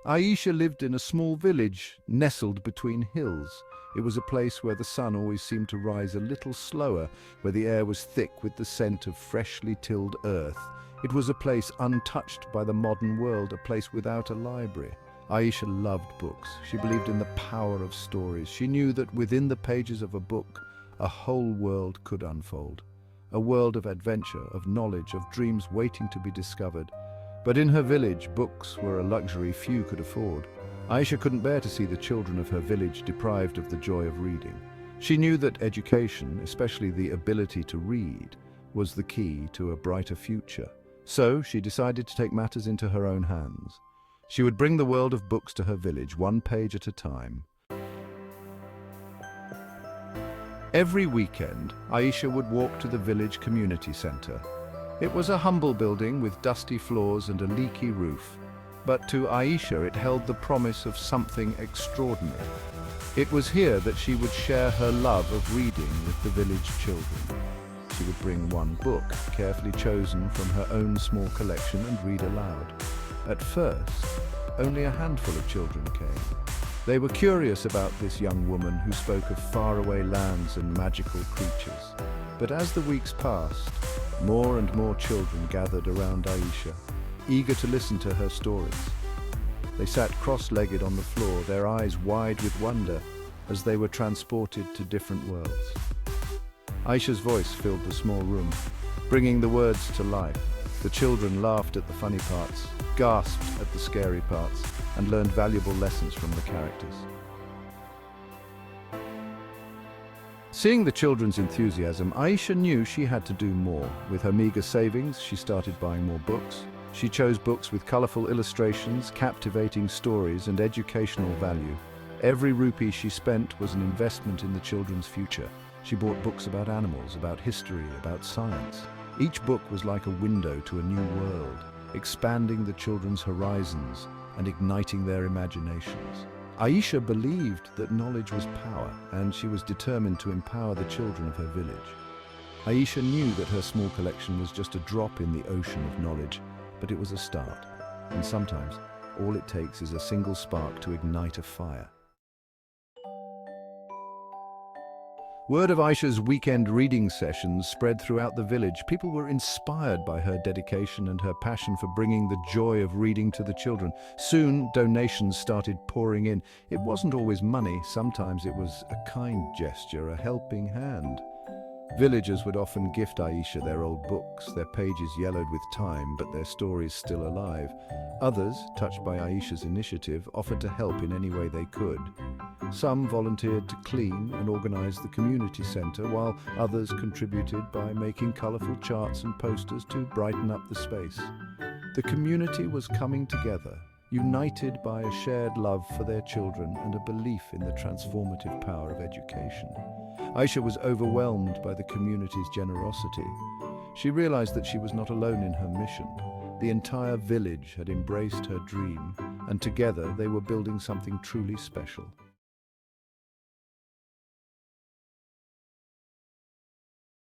Aisha lived in a small village nestled between hills. It was a place where the sun always seemed to rise a little slower, where the air was thick with the scent of freshly tilled earth. It was a place untouched by the modern world, a place without a library. Aisha loved books. She believed in the power of stories. She knew that within the pages of a book, a whole world could unfold. A world of adventure, of knowledge, of dreams waiting to be discovered. But in her village, books were a luxury few could afford. Aisha couldn't bear to see the children of her village deprived of the joy of reading. She knew that education, especially the ability to read, was the key to a brighter future. So she decided to take matters into her own hands. She would bring the world of books to her village, one page at a time. Every weekend, Aisha would walk to the village community center. It was a humble building with dusty floors and a leaky roof. But to Aisha, it held the promise of something extraordinary. It was here that she would share her love of reading with the village children. She would bring one book, carefully chosen from her own small collection, and read aloud. At first, only a handful of children came. They were curious about this young woman who spoke of faraway lands and magical creatures. But as the weeks passed, more and more children gathered around Aisha, eager to listen to her stories. They sat cross-legged on the floor, their eyes wide with wonder as they were transported to different worlds. Aisha's voice filled the small room, bringing the words to life. The children laughed at the funny parts, gasped at the scary parts, and learned valuable lessons from the characters. Seeing the children's enthusiasm, Aisha knew she had to do more. With her meager savings, she started buying more books. She chose books with colorful illustrations, captivating stories, and educational value. Every rupee she spent was an investment in the children's future. She bought books about animals, about history, about science. Each book was like a window to a new world, expanding the children's horizons and igniting their imaginations. Aisha believed that knowledge was power, and she was determined to empower the children of her village. Aisha knew that her small collection was just a drop in the ocean of knowledge, but it was a start. And sometimes, all it takes is a single spark to ignite a fire. Word of Aisha's weekend reading sessions spread throughout the village. People were inspired by her dedication and her passion for bringing the joy of reading to the children. Soon, donations started pouring in. It wasn't always money. Sometimes it was a kind gesture, a helping hand. Villagers would often gift Aisha their old books, their pages yellowed with time, but their stories still alive. Others, touched by Aisha's initiative, offered to help in any way they could. Some volunteered to clean and organize the community center, while others contributed by making colorful charts and posters to brighten up the space. The community was coming together, united by a shared love for their children and a belief in the transformative power of education. Aisha was overwhelmed by the community's generosity. She realized that she was not alone in her mission. The entire village had embraced her dream, and together they were building something truly special.